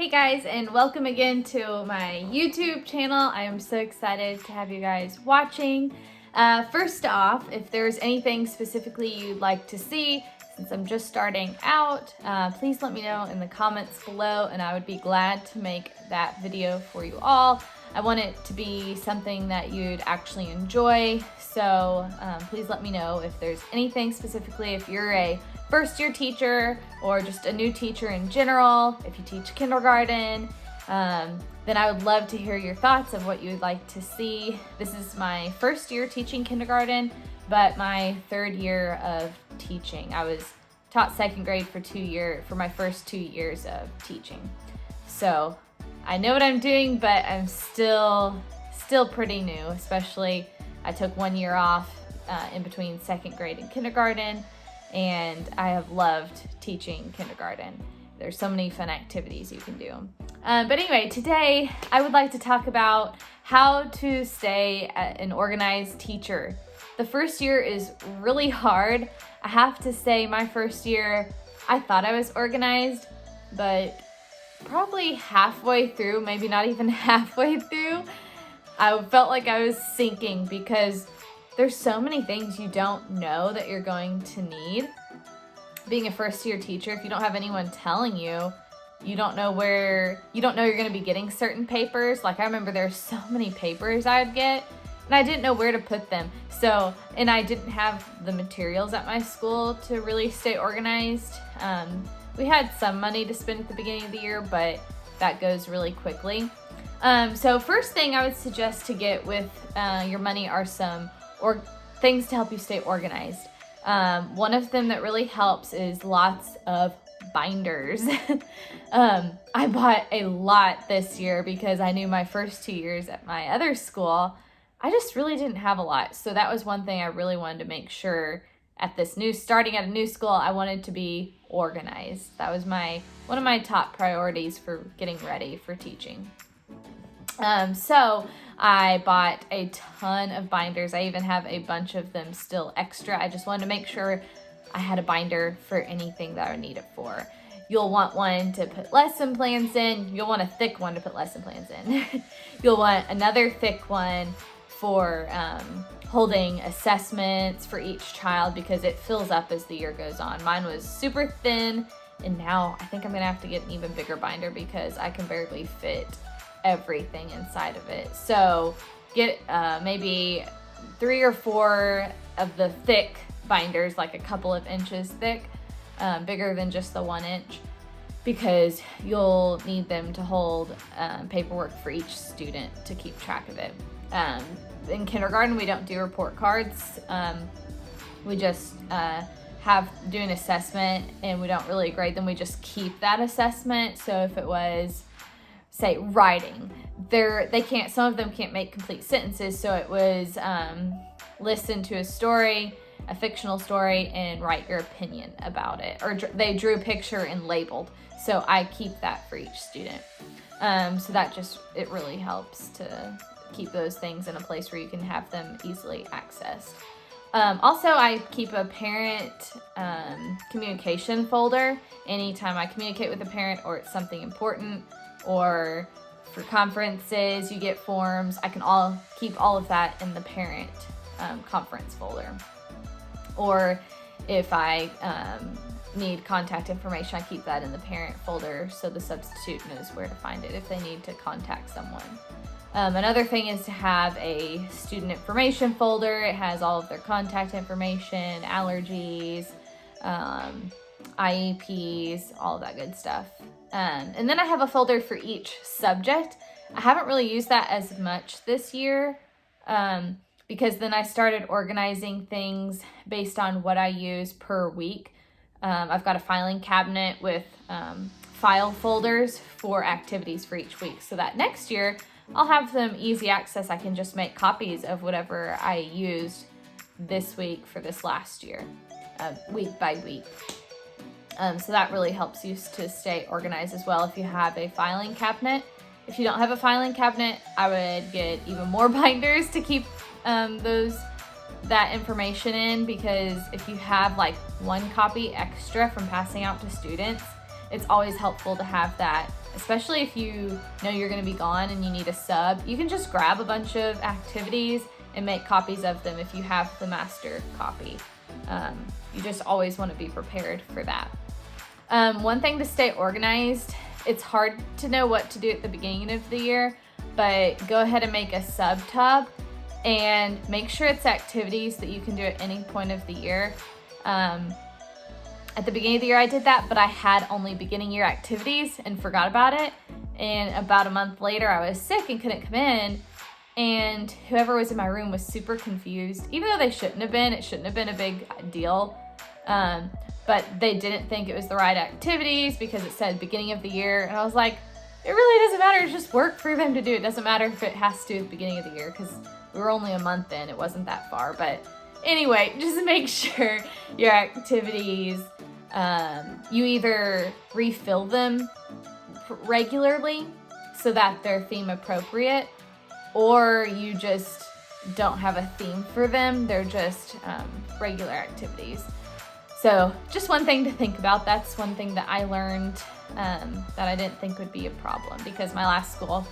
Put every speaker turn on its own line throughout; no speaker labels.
Hey guys, and welcome again to my YouTube channel. I am so excited to have you guys watching. First off, if there's anything specifically you'd like to see, since I'm just starting out, please let me know in the comments below and I would be glad to make that video for you all. I want it to be something that you'd actually enjoy, so please let me know if there's anything specifically. If you're a first year teacher or just a new teacher in general, if you teach kindergarten, then I would love to hear your thoughts of what you would like to see. This is my first year teaching kindergarten, but my third year of teaching. I was taught second grade for my first 2 years of teaching. So I know what I'm doing, but I'm still pretty new, especially I took 1 year off in between second grade and kindergarten, and I have loved teaching kindergarten. There's so many fun activities you can do. But anyway, today I would like to talk about how to stay an organized teacher. The first year is really hard. I have to say, my first year, I thought I was organized, but probably halfway through, maybe not even halfway through, I felt like I was sinking because there's so many things you don't know that you're going to need. Being a first year teacher, if you don't have anyone telling you, you don't know you're going to be getting certain papers. Like I remember there's so many papers I would get and I didn't know where to put them. And I didn't have the materials at my school to really stay organized. We had some money to spend at the beginning of the year, but that goes really quickly. So first thing I would suggest to get with your money are some things to help you stay organized. One of them that really helps is lots of binders. I bought a lot this year because I knew my first 2 years at my other school, I just really didn't have a lot. So that was one thing I really wanted to make sure starting at a new school, I wanted to be organized. That was one of my top priorities for getting ready for teaching. So I bought a ton of binders. I even have a bunch of them still extra. I just wanted to make sure I had a binder for anything that I would need it for. You'll want one to put lesson plans in. You'll want a thick one to put lesson plans in. You'll want another thick one for holding assessments for each child because it fills up as the year goes on. Mine was super thin, and now I think I'm gonna have to get an even bigger binder because I can barely fit everything inside of it. So get maybe 3 or 4 of the thick binders, like a couple of inches thick, bigger than just the 1 inch, because you'll need them to hold paperwork for each student to keep track of it. In kindergarten, we don't do report cards. We just do an assessment and we don't really grade them. We just keep that assessment. So if it was, say, writing, some of them can't make complete sentences. So it was listen to a story, a fictional story, and write your opinion about it. Or they drew a picture and labeled. So I keep that for each student. So it really helps to keep those things in a place where you can have them easily accessed. Also, I keep a parent communication folder. Anytime I communicate with a parent or it's something important, or for conferences, you get forms, I can keep all of that in the parent conference folder. Or if I need contact information, I keep that in the parent folder so the substitute knows where to find it if they need to contact someone. Another thing is to have a student information folder. It has all of their contact information, allergies, IEPs, all of that good stuff. And then I have a folder for each subject. I haven't really used that as much this year because then I started organizing things based on what I use per week. I've got a filing cabinet with file folders for activities for each week, so that next year I'll have them easy access. I can just make copies of whatever I used this week for this last year, week by week. So that really helps you to stay organized as well if you have a filing cabinet. If you don't have a filing cabinet, I would get even more binders to keep that information in, because if you have like one copy extra from passing out to students, it's always helpful to have that, especially if you know you're going to be gone and you need a sub. You can just grab a bunch of activities and make copies of them if you have the master copy. You just always want to be prepared for that. One thing to stay organized, it's hard to know what to do at the beginning of the year, but go ahead and make a sub-tub and make sure it's activities that you can do at any point of the year. At the beginning of the year I did that, but I had only beginning year activities and forgot about it. And about a month later I was sick and couldn't come in, and whoever was in my room was super confused, even though they shouldn't have been. It shouldn't have been a big deal. But they didn't think it was the right activities because it said beginning of the year. And I was like, it really doesn't matter. It's just work for them to do. It doesn't matter if it has to do at the beginning of the year because we were only a month in. It wasn't that far. But anyway, just make sure your activities, you either refill them regularly so that they're theme appropriate, or you just don't have a theme for them. They're just regular activities. So just one thing to think about. That's one thing that I learned that I didn't think would be a problem, because my last school,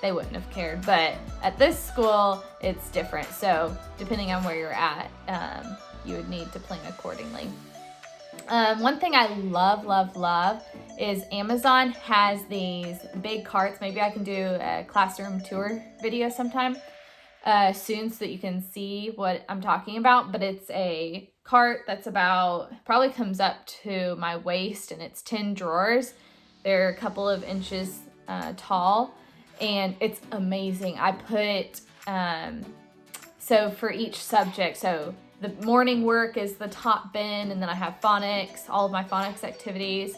they wouldn't have cared. But at this school, it's different. So depending on where you're at, you would need to plan accordingly. One thing I love is Amazon has these big carts. Maybe I can do a classroom tour video sometime soon so that you can see what I'm talking about. But it's a cart that's probably comes up to my waist, and it's 10 drawers. They're a couple of inches tall, and it's amazing. I put, so for each subject, so the morning work is the top bin, and then I have phonics, all of my phonics activities,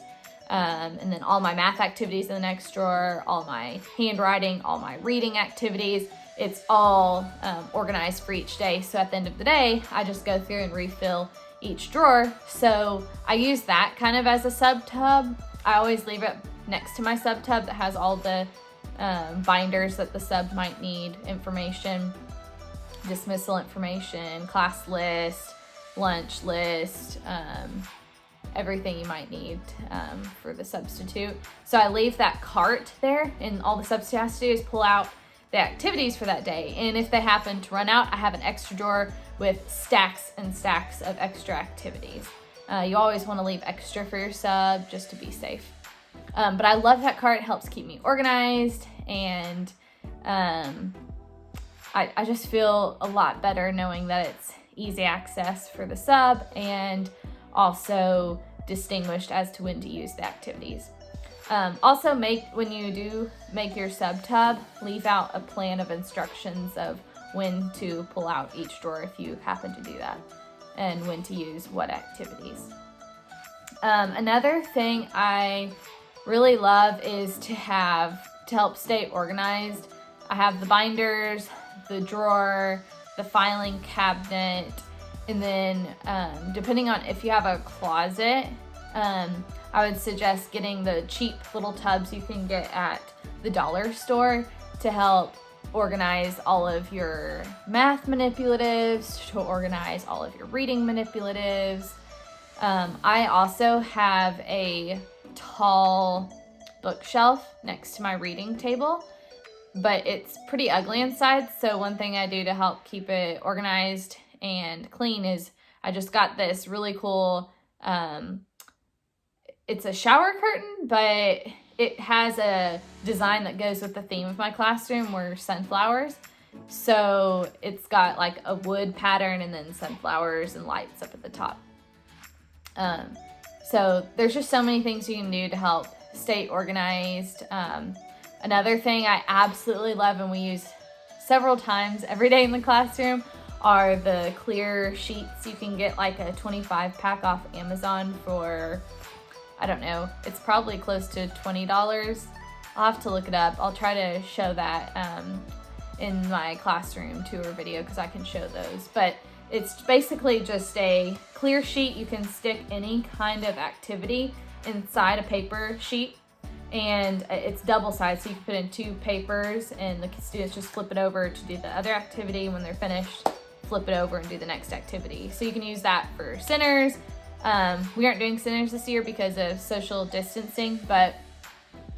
and then all my math activities in the next drawer, all my handwriting, all my reading activities. It's all organized for each day. So at the end of the day, I just go through and refill each drawer. So I use that kind of as a sub-tub. I always leave it next to my sub-tub that has all the binders that the sub might need, information, dismissal information, class list, lunch list, everything you might need for the substitute. So I leave that cart there, and all the substitute has to do is pull out the activities for that day. And if they happen to run out, I have an extra drawer with stacks and stacks of extra activities. You always want to leave extra for your sub just to be safe. But I love that cart. It helps keep me organized, and I just feel a lot better knowing that it's easy access for the sub and also distinguished as to when to use the activities. Also, when you do make your sub-tub, leave out a plan of instructions of when to pull out each drawer if you happen to do that, and when to use what activities. Another thing I really love is to help stay organized. I have the binders, the drawer, the filing cabinet, and then depending on if you have a closet, I would suggest getting the cheap little tubs you can get at the dollar store to help organize all of your math manipulatives, to organize all of your reading manipulatives. I also have a tall bookshelf next to my reading table, but it's pretty ugly inside. So one thing I do to help keep it organized and clean is I just got this really cool, it's a shower curtain, but it has a design that goes with the theme of my classroom, where sunflowers. So it's got like a wood pattern and then sunflowers and lights up at the top. So there's just so many things you can do to help stay organized. Another thing I absolutely love, and we use several times every day in the classroom, are the clear sheets. You can get like a 25 pack off Amazon for, I don't know, it's probably close to $20. I'll have to look it up. I'll try to show that in my classroom tour video, because I can show those. But it's basically just a clear sheet. You can stick any kind of activity inside a paper sheet, and it's double-sided, so you can put in 2 papers, and the students just flip it over to do the other activity. When they're finished, flip it over and do the next activity. So you can use that for centers, We aren't doing centers this year because of social distancing, but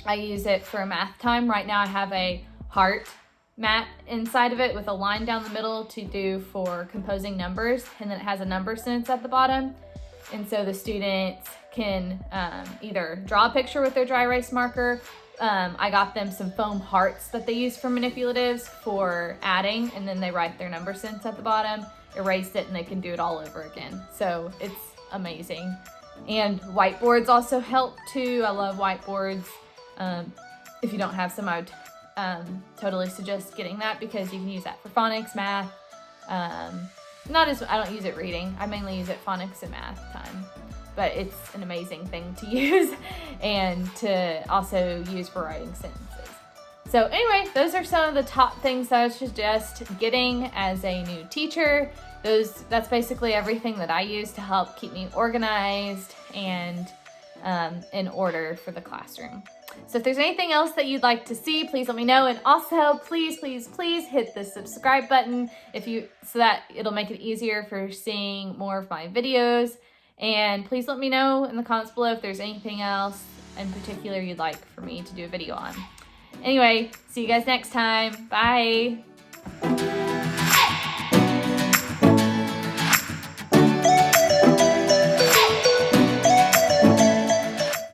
I use it for math time. Right now I have a heart mat inside of it with a line down the middle to do for composing numbers, and then it has a number sentence at the bottom. And so the students can either draw a picture with their dry erase marker. I got them some foam hearts that they use for manipulatives for adding, and then they write their number sentence at the bottom, erase it, and they can do it all over again. So it's amazing. And whiteboards also help too. I love whiteboards. If you don't have some, I would totally suggest getting that because you can use that for phonics, math. I don't use it reading. I mainly use it phonics and math time. But it's an amazing thing to use and to also use for writing sentences. So anyway, those are some of the top things that I suggest getting as a new teacher. That's basically everything that I use to help keep me organized and in order for the classroom. So if there's anything else that you'd like to see, please let me know. And also, please hit the subscribe button so that it'll make it easier for seeing more of my videos. And please let me know in the comments below if there's anything else in particular you'd like for me to do a video on. Anyway, see you guys next time. Bye.